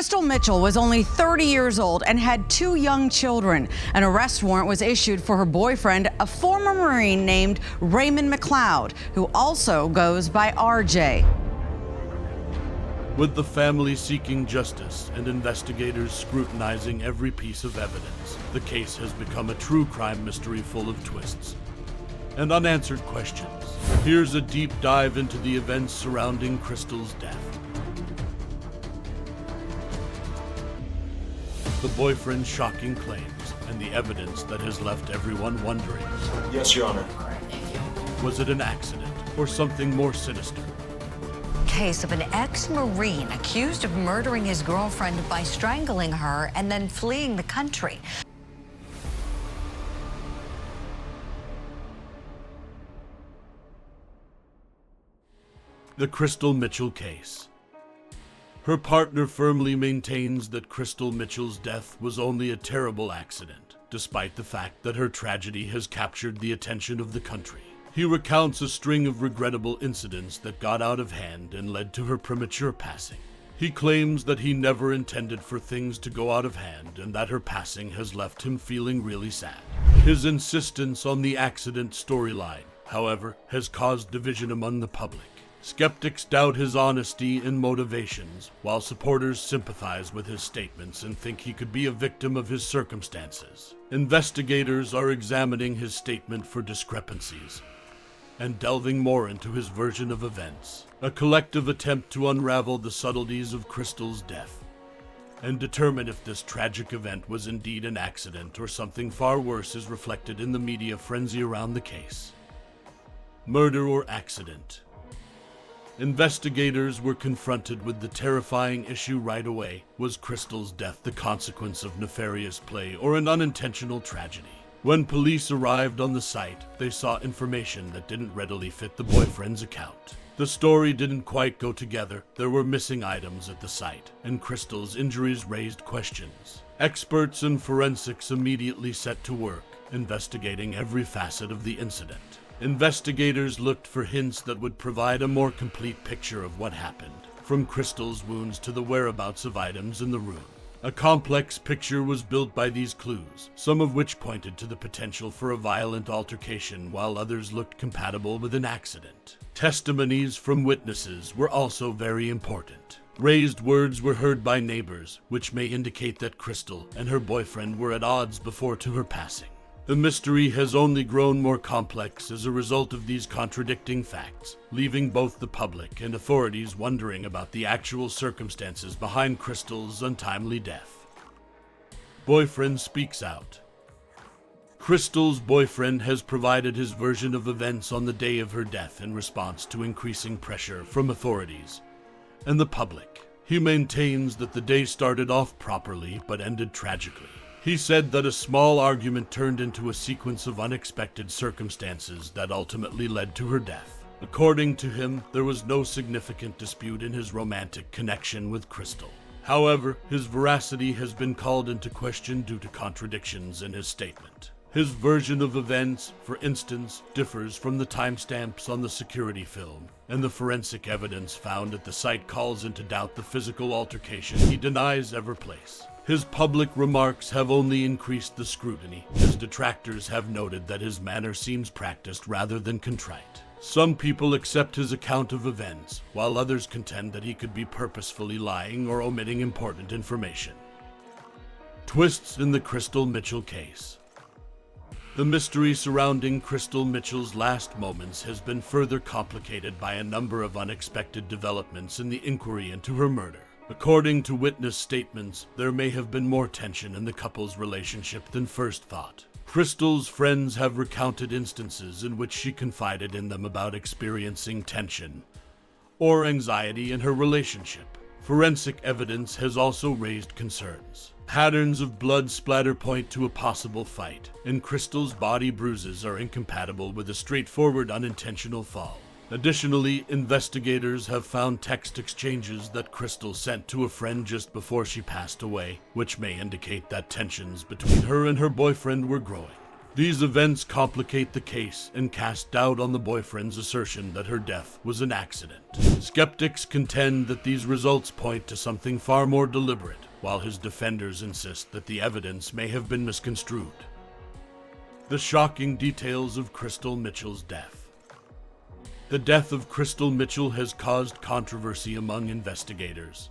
Krystal Mitchell was only 30 years old and had 2 young children. An arrest warrant was issued for her boyfriend, a former Marine named Raymond McLeod, who also goes by RJ. With the family seeking justice and investigators scrutinizing every piece of evidence, the case has become a true crime mystery full of twists and unanswered questions. Here's a deep dive into the events surrounding Krystal's death. The boyfriend's shocking claims and the evidence that has left everyone wondering. Yes, Your Honor. Was it an accident or something more sinister? Case of an ex-Marine accused of murdering his girlfriend by strangling her and then fleeing the country. The Krystal Mitchell case. Her partner firmly maintains that Krystal Mitchell's death was only a terrible accident, despite the fact that her tragedy has captured the attention of the country. He recounts a string of regrettable incidents that got out of hand and led to her premature passing. He claims that he never intended for things to go out of hand and that her passing has left him feeling really sad. His insistence on the accident storyline, however, has caused division among the public. Skeptics doubt his honesty and motivations, while supporters sympathize with his statements and think he could be a victim of his circumstances. Investigators are examining his statement for discrepancies and delving more into his version of events, a collective attempt to unravel the subtleties of Krystal's death and determine if this tragic event was indeed an accident or something far worse is reflected in the media frenzy around the case. Murder or accident? Investigators were confronted with the terrifying issue right away. Was Krystal's death the consequence of nefarious play or an unintentional tragedy? When police arrived on the site, they saw information that didn't readily fit the boyfriend's account. The story didn't quite go together. There were missing items at the site, and Krystal's injuries raised questions. Experts in forensics immediately set to work, investigating every facet of the incident. Investigators looked for hints that would provide a more complete picture of what happened, from Krystal's wounds to the whereabouts of items in the room. A complex picture was built by these clues, some of which pointed to the potential for a violent altercation, while others looked compatible with an accident. Testimonies from witnesses were also very important. Raised words were heard by neighbors, which may indicate that Krystal and her boyfriend were at odds before to her passing. The mystery has only grown more complex as a result of these contradicting facts, leaving both the public and authorities wondering about the actual circumstances behind Krystal's untimely death. Boyfriend speaks out. Krystal's boyfriend has provided his version of events on the day of her death in response to increasing pressure from authorities and the public. He maintains that the day started off properly but ended tragically. He said that a small argument turned into a sequence of unexpected circumstances that ultimately led to her death. According to him, there was no significant dispute in his romantic connection with Krystal. However, his veracity has been called into question due to contradictions in his statement. His version of events, for instance, differs from the timestamps on the security film, and the forensic evidence found at the site calls into doubt the physical altercation he denies ever place. His public remarks have only increased the scrutiny, as detractors have noted that his manner seems practiced rather than contrite. Some people accept his account of events, while others contend that he could be purposefully lying or omitting important information. Twists in the Krystal Mitchell case. The mystery surrounding Krystal Mitchell's last moments has been further complicated by a number of unexpected developments in the inquiry into her murder. According to witness statements, there may have been more tension in the couple's relationship than first thought. Krystal's friends have recounted instances in which she confided in them about experiencing tension or anxiety in her relationship. Forensic evidence has also raised concerns. Patterns of blood splatter point to a possible fight, and Krystal's body bruises are incompatible with a straightforward unintentional fall. Additionally, investigators have found text exchanges that Krystal sent to a friend just before she passed away, which may indicate that tensions between her and her boyfriend were growing. These events complicate the case and cast doubt on the boyfriend's assertion that her death was an accident. Skeptics contend that these results point to something far more deliberate, while his defenders insist that the evidence may have been misconstrued. The shocking details of Krystal Mitchell's death. The death of Krystal Mitchell has caused controversy among investigators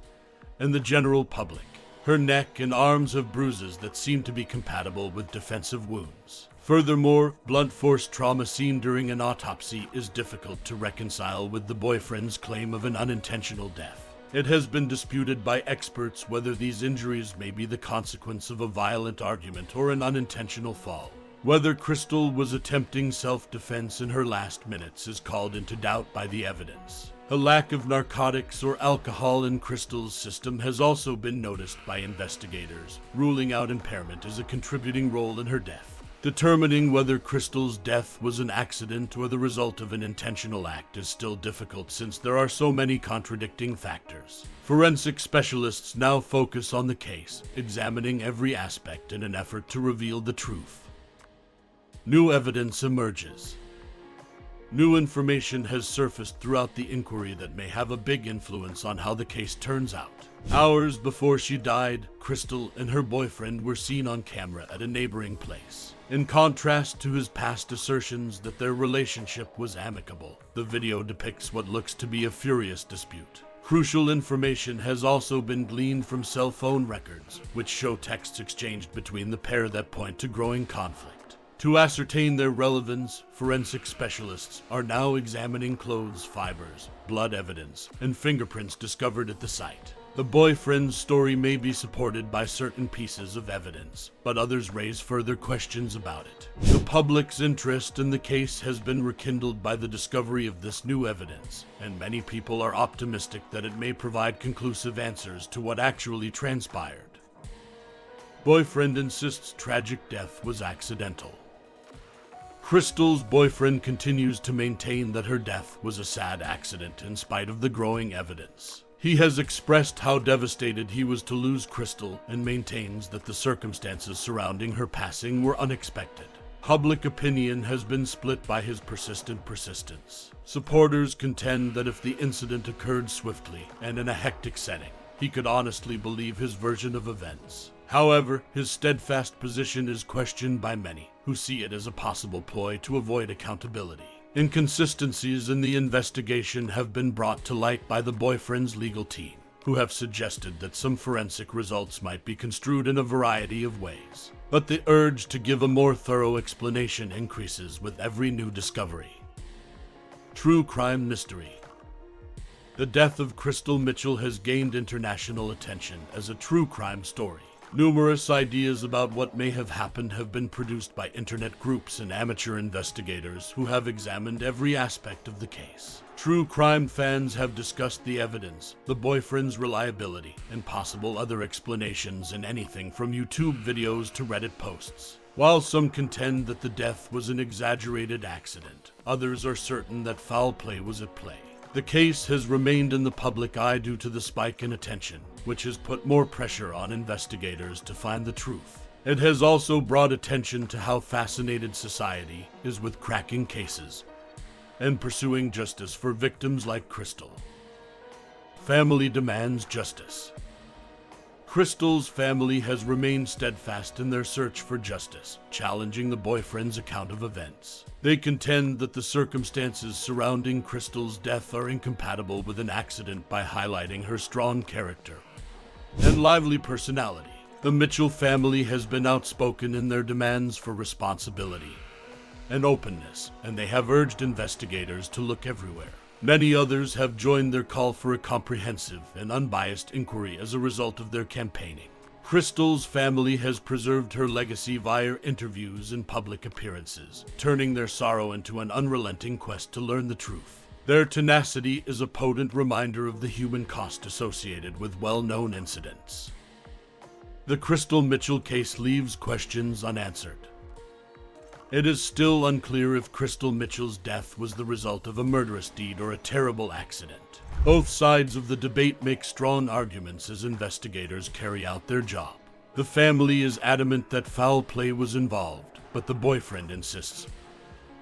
and the general public. Her neck and arms have bruises that seem to be compatible with defensive wounds. Furthermore, blunt force trauma seen during an autopsy is difficult to reconcile with the boyfriend's claim of an unintentional death. It has been disputed by experts whether these injuries may be the consequence of a violent argument or an unintentional fall. Whether Krystal was attempting self-defense in her last minutes is called into doubt by the evidence. A lack of narcotics or alcohol in Krystal's system has also been noticed by investigators, ruling out impairment as a contributing role in her death. Determining whether Krystal's death was an accident or the result of an intentional act is still difficult since there are so many contradicting factors. Forensic specialists now focus on the case, examining every aspect in an effort to reveal the truth. New evidence emerges. New information has surfaced throughout the inquiry that may have a big influence on how the case turns out. Hours before she died, Krystal and her boyfriend were seen on camera at a neighboring place. In contrast to his past assertions that their relationship was amicable, the video depicts what looks to be a furious dispute. Crucial information has also been gleaned from cell phone records, which show texts exchanged between the pair that point to growing conflict. To ascertain their relevance, forensic specialists are now examining clothes fibers, blood evidence, and fingerprints discovered at the site. The boyfriend's story may be supported by certain pieces of evidence, but others raise further questions about it. The public's interest in the case has been rekindled by the discovery of this new evidence, and many people are optimistic that it may provide conclusive answers to what actually transpired. Boyfriend insists tragic death was accidental. Krystal's boyfriend continues to maintain that her death was a sad accident in spite of the growing evidence. He has expressed how devastated he was to lose Krystal and maintains that the circumstances surrounding her passing were unexpected. Public opinion has been split by his persistent persistence. Supporters contend that if the incident occurred swiftly and in a hectic setting, he could honestly believe his version of events. However, his steadfast position is questioned by many, who see it as a possible ploy to avoid accountability. Inconsistencies in the investigation have been brought to light by the boyfriend's legal team, who have suggested that some forensic results might be construed in a variety of ways. But the urge to give a more thorough explanation increases with every new discovery. True crime mystery. The death of Krystal Mitchell has gained international attention as a true crime story. Numerous ideas about what may have happened have been produced by internet groups and amateur investigators who have examined every aspect of the case. True crime fans have discussed the evidence, the boyfriend's reliability, and possible other explanations in anything from YouTube videos to Reddit posts. While some contend that the death was an exaggerated accident, others are certain that foul play was at play. The case has remained in the public eye due to the spike in attention, which has put more pressure on investigators to find the truth. It has also brought attention to how fascinated society is with cracking cases and pursuing justice for victims like Krystal. Family demands justice. Krystal's family has remained steadfast in their search for justice, challenging the boyfriend's account of events. They contend that the circumstances surrounding Krystal's death are incompatible with an accident by highlighting her strong character and lively personality. The Mitchell family has been outspoken in their demands for responsibility and openness, and they have urged investigators to look everywhere. Many others have joined their call for a comprehensive and unbiased inquiry as a result of their campaigning. Krystal's family has preserved her legacy via interviews and public appearances, turning their sorrow into an unrelenting quest to learn the truth. Their tenacity is a potent reminder of the human cost associated with well-known incidents. The Krystal Mitchell case leaves questions unanswered. It is still unclear if Krystal Mitchell's death was the result of a murderous deed or a terrible accident. Both sides of the debate make strong arguments as investigators carry out their job. The family is adamant that foul play was involved, but the boyfriend insists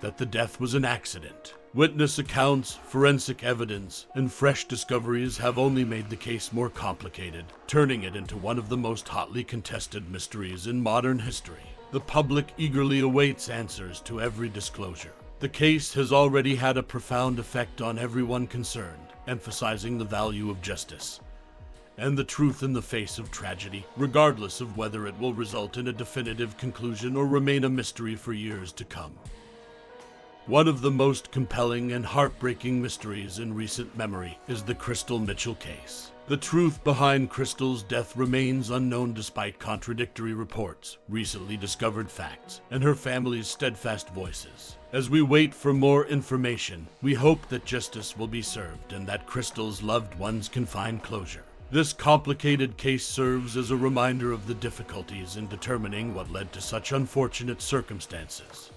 that the death was an accident. Witness accounts, forensic evidence, and fresh discoveries have only made the case more complicated, turning it into one of the most hotly contested mysteries in modern history. The public eagerly awaits answers to every disclosure. The case has already had a profound effect on everyone concerned, emphasizing the value of justice and the truth in the face of tragedy, regardless of whether it will result in a definitive conclusion or remain a mystery for years to come. One of the most compelling and heartbreaking mysteries in recent memory is the Krystal Mitchell case. The truth behind Krystal's death remains unknown despite contradictory reports, recently discovered facts, and her family's steadfast voices. As we wait for more information, we hope that justice will be served and that Krystal's loved ones can find closure. This complicated case serves as a reminder of the difficulties in determining what led to such unfortunate circumstances.